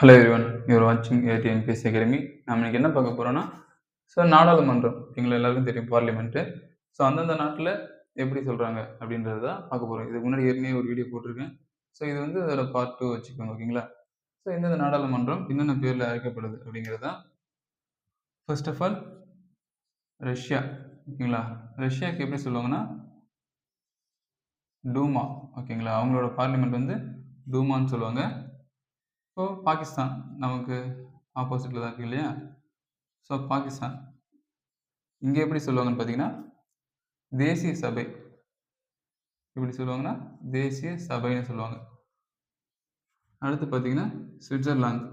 Hello everyone, you are வாட்சிங் ஏடிஎன்பிஎஸ்சி academy. நம்ம இன்னைக்கு என்ன பார்க்க போகிறோம்னா, நாடாளுமன்றம் ஓகேங்களா, எல்லாருக்கும் தெரியும் பார்லிமெண்ட்டு. அந்தந்த நாட்டில் எப்படி சொல்கிறாங்க அப்படின்றது தான் பார்க்க போகிறோம். இதுக்கு முன்னாடி ஏற்கனவே ஒரு வீடியோ போட்டிருக்கேன். இது வந்து அதோட பார்ட் 2 வச்சுக்கோங்க ஓகேங்களா. எந்தெந்த நாடாளுமன்றம் என்னென்ன பேரில் அழைக்கப்படுது அப்படிங்கிறது தான். ஃபர்ஸ்ட் ஆஃப் ஆல் ரஷ்யா ஓகேங்களா. ரஷ்யாவுக்கு எப்படி சொல்லுவாங்கன்னா டூமா ஓகேங்களா. அவங்களோட பார்லிமெண்ட் வந்து டூமான்னு சொல்லுவாங்க. இப்போ பாகிஸ்தான் நமக்கு ஆப்போசிட்டில் தான் இருக்கு இல்லையா. பாகிஸ்தான் இங்கே எப்படி சொல்லுவாங்கன்னு பார்த்தீங்கன்னா தேசிய சபை. எப்படி சொல்லுவாங்கன்னா தேசிய சபைன்னு சொல்லுவாங்க. அடுத்து பார்த்தீங்கன்னா சுவிட்சர்லாந்து.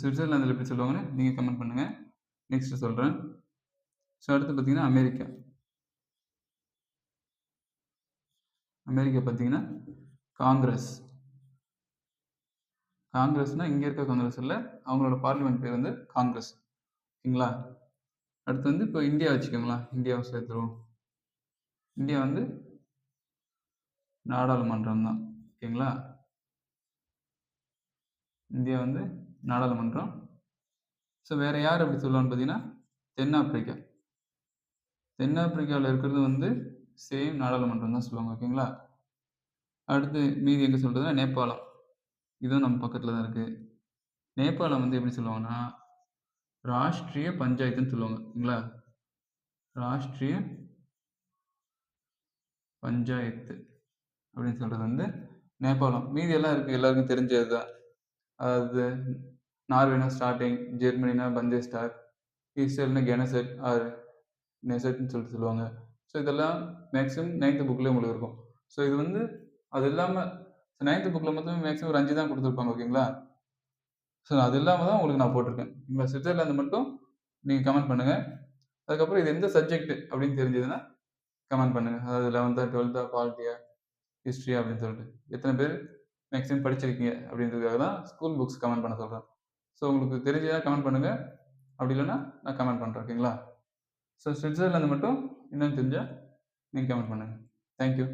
சுவிட்சர்லாந்தில் எப்படி சொல்லுவாங்கன்னு நீங்கள் கமெண்ட் பண்ணுங்கள். நெக்ஸ்ட் சொல்கிறேன். அடுத்து பார்த்தீங்கன்னா அமெரிக்கா. அமெரிக்கா பார்த்தீங்கன்னா காங்கிரஸ். காங்கிரஸ்னால் இங்கே இருக்க காங்கிரஸ் இல்லை, அவங்களோட பார்லிமெண்ட் பேர் வந்து காங்கிரஸ் ஓகேங்களா. அடுத்து வந்து இப்போ இந்தியா வச்சுக்கோங்களா, இந்தியாவை சேர்த்துருவோம். இந்தியா வந்து நாடாளுமன்றம் தான் ஓகேங்களா. இந்தியா வந்து நாடாளுமன்றம். வேற யார் அப்படி சொல்லுவான்னு பார்த்தீங்கன்னா தென்னாப்பிரிக்கா. தென்னாப்பிரிக்காவில் இருக்கிறது வந்து சேம் நாடாளுமன்றம் தான் சொல்லுவாங்க ஓகேங்களா. அடுத்து மீதி எங்கே சொல்றதுன்னா நேபாளம். இதுவும் நம்ம பக்கத்தில் தான் இருக்கு. நேபாளம் வந்து எப்படி சொல்லுவாங்கன்னா ராஷ்ட்ரிய பஞ்சாயத்துன்னு சொல்லுவாங்க ஓகேங்களா. ராஷ்ட்ரிய பஞ்சாயத்து அப்படின்னு சொல்றது வந்து நேபாளம். மீதி எல்லாம் இருக்கு, எல்லாருக்கும் தெரிஞ்சது தான். அதாவது நார்வேனா ஸ்டார்டிங், ஜெர்மனினா பந்தேஸ்டார், இஸ்ரேல்னா கெனசெட் ஆர் நெசட்னு சொல்லுவாங்க. இதெல்லாம் மேக்ஸிமம் 9th புக்லேயே உங்களுக்கு இருக்கும். இது வந்து அது இல்லாமல் 9th புக்கில் மொத்தம் மேக்ஸிமம் ஒரு 5 தான் கொடுத்துருப்பாங்க ஓகேங்களா. அது இல்லாமல் தான் உங்களுக்கு நான் போட்டிருக்கேன். சுவிட்சர்லாந்து மட்டும் நீங்கள் கமெண்ட் பண்ணுங்கள். அதுக்கப்புறம் இது எந்த சப்ஜெக்ட் அப்படின்னு தெரிஞ்சதுன்னா கமெண்ட் பண்ணுங்கள். அதாவது 11th 12th பாலிட்டியா ஹிஸ்ட்ரியா அப்படின்னு சொல்லிட்டு எத்தனை பேர் மேக்ஸிமம் படிச்சிருக்கீங்க அப்படின்றதுக்காக தான் ஸ்கூல் புக்ஸ் கமெண்ட் பண்ண சொல்கிறேன். உங்களுக்கு தெரிஞ்சதா கமெண்ட் பண்ணுங்கள், அப்படி இல்லைன்னா நான் கமெண்ட் பண்ணுறேன் ஓகேங்களா. சுவிட்சர்லாந்து மட்டும் என்னன்னு தெரிஞ்சால் நீங்கள் கமெண்ட் பண்ணுங்கள். தேங்க்யூ.